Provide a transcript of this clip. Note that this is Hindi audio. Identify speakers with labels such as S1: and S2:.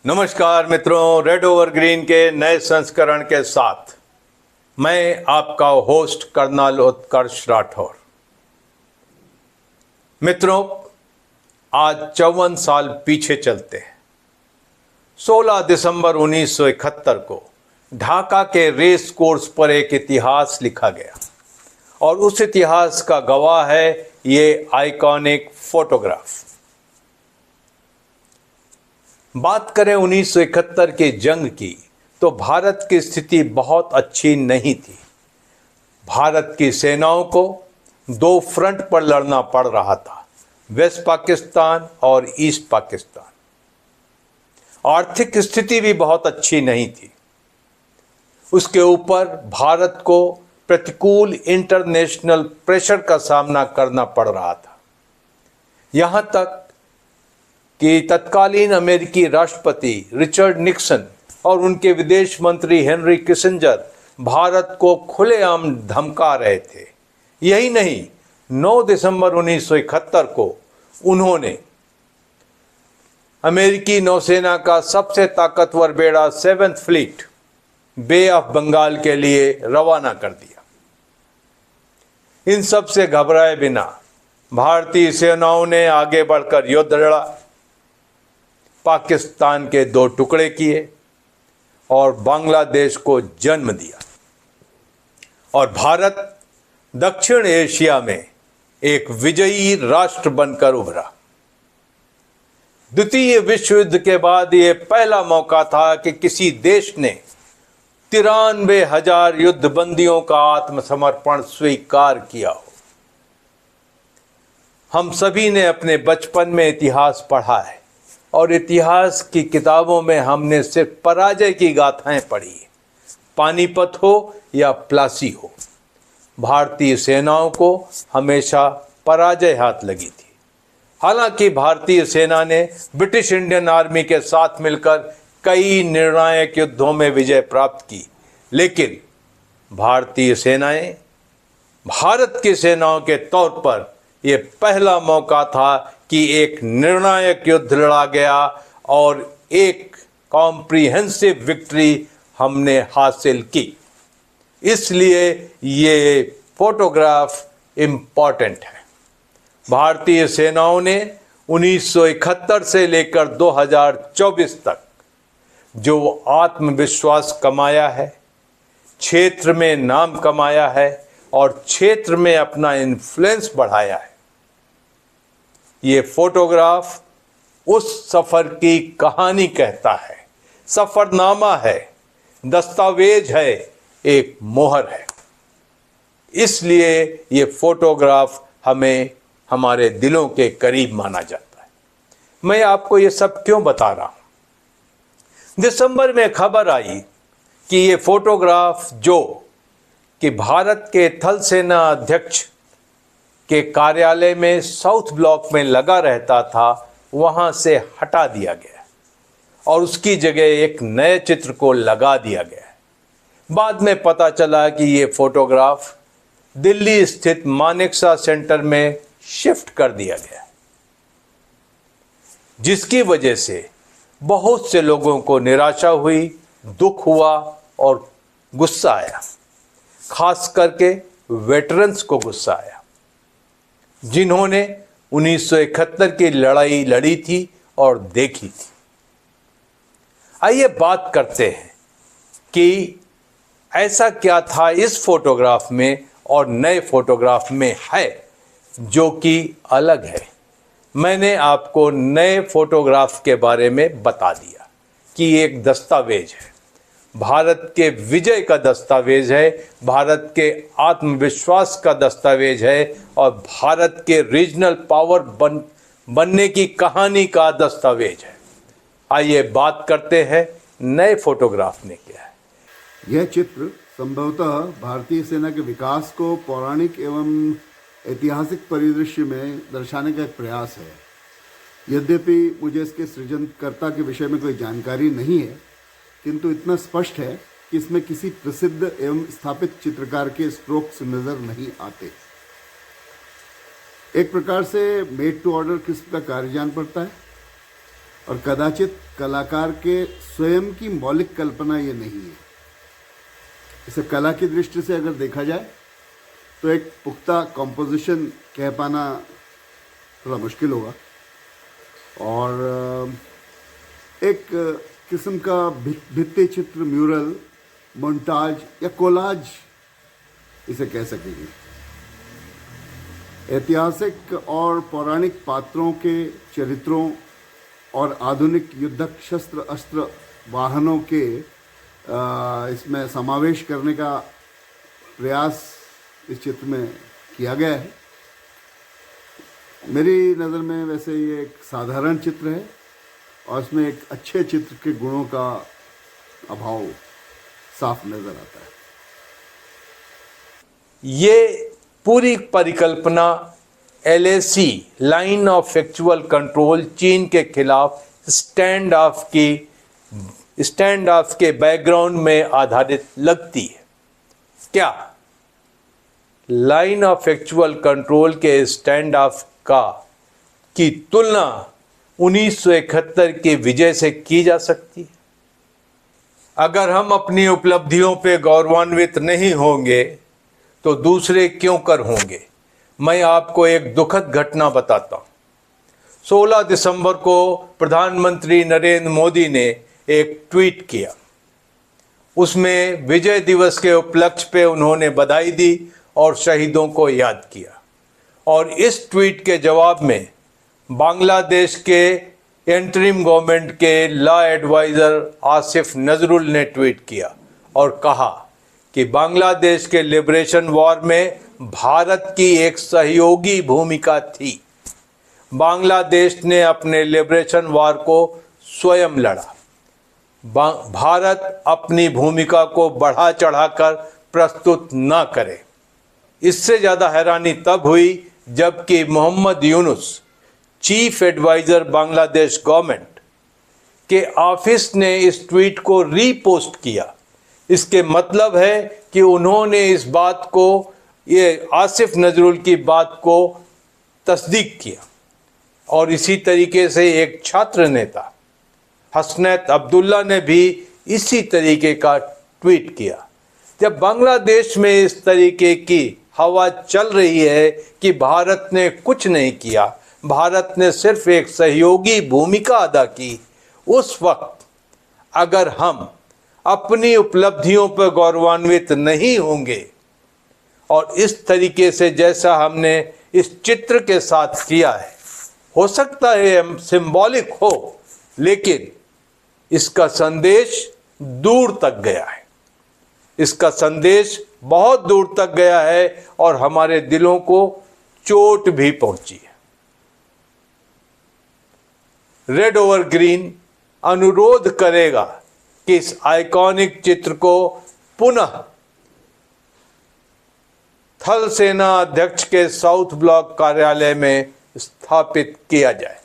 S1: नमस्कार मित्रों, रेड ओवर ग्रीन के नए संस्करण के साथ मैं आपका होस्ट कर्नल उत्कर्ष राठौर। मित्रों, आज 54 साल पीछे चलते हैं। 16 दिसंबर 1971 को ढाका के रेस कोर्स पर एक इतिहास लिखा गया और उस इतिहास का गवाह है ये आइकॉनिक फोटोग्राफ। बात करें 1971 के जंग की तो भारत की स्थिति बहुत अच्छी नहीं थी। भारत की सेनाओं को दो फ्रंट पर लड़ना पड़ रहा था, वेस्ट पाकिस्तान और ईस्ट पाकिस्तान। आर्थिक स्थिति भी बहुत अच्छी नहीं थी। उसके ऊपर भारत को प्रतिकूल इंटरनेशनल प्रेशर का सामना करना पड़ रहा था। यहां तक कि तत्कालीन अमेरिकी राष्ट्रपति रिचर्ड निक्सन और उनके विदेश मंत्री हेनरी किसिंजर भारत को खुलेआम धमका रहे थे। यही नहीं, 9 दिसंबर 1971 को उन्होंने अमेरिकी नौसेना का सबसे ताकतवर बेड़ा 7th fleet bay of Bengal के लिए रवाना कर दिया। इन सब से घबराए बिना भारतीय सेनाओं ने आगे बढ़कर युद्ध लड़ा, पाकिस्तान के 2 टुकड़े किए और बांग्लादेश को जन्म दिया और भारत दक्षिण एशिया में एक विजयी राष्ट्र बनकर उभरा। द्वितीय विश्व युद्ध के बाद यह पहला मौका था कि किसी देश ने 93,000 युद्धबंदियों का आत्मसमर्पण स्वीकार किया हो। हम सभी ने अपने बचपन में इतिहास पढ़ा है और इतिहास की किताबों में हमने सिर्फ पराजय की गाथाएं पढ़ी। पानीपत हो या प्लासी हो, भारतीय सेनाओं को हमेशा पराजय हाथ लगी थी। हालांकि भारतीय सेना ने ब्रिटिश इंडियन आर्मी के साथ मिलकर कई निर्णायक युद्धों में विजय प्राप्त की, लेकिन भारतीय सेनाएं भारत की सेनाओं के तौर पर यह पहला मौका था कि एक निर्णायक युद्ध लड़ा गया और एक कॉम्प्रिहेंसिव विक्ट्री हमने हासिल की। इसलिए ये फोटोग्राफ इम्पॉर्टेंट है। भारतीय सेनाओं ने 1971 से लेकर 2024 तक जो आत्मविश्वास कमाया है, क्षेत्र में नाम कमाया है और क्षेत्र में अपना इन्फ्लुएंस बढ़ाया है, ये फोटोग्राफ उस सफर की कहानी कहता है, सफरनामा है, दस्तावेज है, एक मोहर है। इसलिए ये फोटोग्राफ हमें हमारे दिलों के करीब माना जाता है। मैं आपको ये सब क्यों बता रहा हूं? दिसंबर में खबर आई कि ये फोटोग्राफ जो कि भारत के थल सेना अध्यक्ष के कार्यालय में साउथ ब्लॉक में लगा रहता था, वहां से हटा दिया गया और उसकी जगह एक नए चित्र को लगा दिया गया। बाद में पता चला कि ये फोटोग्राफ दिल्ली स्थित मानेकशॉ सेंटर में शिफ्ट कर दिया गया, जिसकी वजह से बहुत से लोगों को निराशा हुई, दुख हुआ और गुस्सा आया। खास करके वेटरन्स को गुस्सा आया, जिन्होंने 1971 की लड़ाई लड़ी थी और देखी थी। आइए बात करते हैं कि ऐसा क्या था इस फोटोग्राफ में और नए फोटोग्राफ में है जो कि अलग है। मैंने आपको नए फोटोग्राफ के बारे में बता दिया कि एक दस्तावेज है, भारत के विजय का दस्तावेज है, भारत के आत्मविश्वास का दस्तावेज है और भारत के रीजनल पावर बनने की कहानी का दस्तावेज है। आइए बात करते हैं नए फोटोग्राफ में क्या है।
S2: यह चित्र संभवतः भारतीय सेना के विकास को पौराणिक एवं ऐतिहासिक परिदृश्य में दर्शाने का एक प्रयास है। यद्यपि मुझे इसके सृजनकर्ता के विषय में कोई जानकारी नहीं है, किंतु इतना स्पष्ट है कि इसमें किसी प्रसिद्ध एवं स्थापित चित्रकार के स्ट्रोक्स नजर नहीं आते। एक प्रकार से मेड टू ऑर्डर किस्म का कार्य जान पड़ता है। और कदाचित कलाकार के स्वयं की मौलिक कल्पना ये नहीं है। इसे कला की दृष्टि से अगर देखा जाए तो एक पुख्ता कॉम्पोजिशन कह पाना थोड़ा मुश्किल होगा, और एक किस्म का भित्ति चित्र, म्यूरल, मोन्टाज या कोलाज इसे कह सकेंगे। ऐतिहासिक और पौराणिक पात्रों के चरित्रों और आधुनिक युद्धक शस्त्र अस्त्र वाहनों के इसमें समावेश करने का प्रयास इस चित्र में किया गया है। मेरी नज़र में वैसे ये एक साधारण चित्र है और इसमें एक अच्छे चित्र के गुणों का अभाव साफ नजर आता है।
S1: ये पूरी परिकल्पना LAC line of actual control चीन के खिलाफ स्टैंड ऑफ के बैकग्राउंड में आधारित लगती है। क्या लाइन ऑफ एक्चुअल कंट्रोल के स्टैंड ऑफ की तुलना 1971 की विजय से की जा सकती है? अगर हम अपनी उपलब्धियों पे गौरवान्वित नहीं होंगे तो दूसरे क्यों कर होंगे? मैं आपको एक दुखद घटना बताता हूं। 16 दिसंबर को प्रधानमंत्री नरेंद्र मोदी ने एक ट्वीट किया। उसमें विजय दिवस के उपलक्ष्य पे उन्होंने बधाई दी और शहीदों को याद किया। और इस ट्वीट के जवाब में बांग्लादेश के इंटरिम गवर्नमेंट के लॉ एडवाइज़र आसिफ नजरुल ने ट्वीट किया और कहा कि बांग्लादेश के लिबरेशन वॉर में भारत की एक सहयोगी भूमिका थी। बांग्लादेश ने अपने लिबरेशन वॉर को स्वयं लड़ा। भारत अपनी भूमिका को बढ़ा चढ़ाकर प्रस्तुत न करे। इससे ज़्यादा हैरानी तब हुई जबकि Mohammad Yunus, chief adviser Bangladesh government के ऑफिस ने इस ट्वीट को रीपोस्ट किया। इसके मतलब है कि उन्होंने इस बात को, ये आसिफ नजरुल की बात को तस्दीक किया। और इसी तरीके से एक छात्र नेता हसनैत अब्दुल्ला ने भी इसी तरीके का ट्वीट किया। जब बांग्लादेश में इस तरीके की हवा चल रही है कि भारत ने कुछ नहीं किया, भारत ने सिर्फ एक सहयोगी भूमिका अदा की, उस वक्त अगर हम अपनी उपलब्धियों पर गौरवान्वित नहीं होंगे और इस तरीके से जैसा हमने इस चित्र के साथ किया है, हो सकता है सिंबॉलिक हो, लेकिन इसका संदेश दूर तक गया है। इसका संदेश बहुत दूर तक गया है और हमारे दिलों को चोट भी पहुंची है। रेड ओवर ग्रीन अनुरोध करेगा कि इस आइकॉनिक चित्र को पुनः थल सेना अध्यक्ष के साउथ ब्लॉक कार्यालय में स्थापित किया जाए।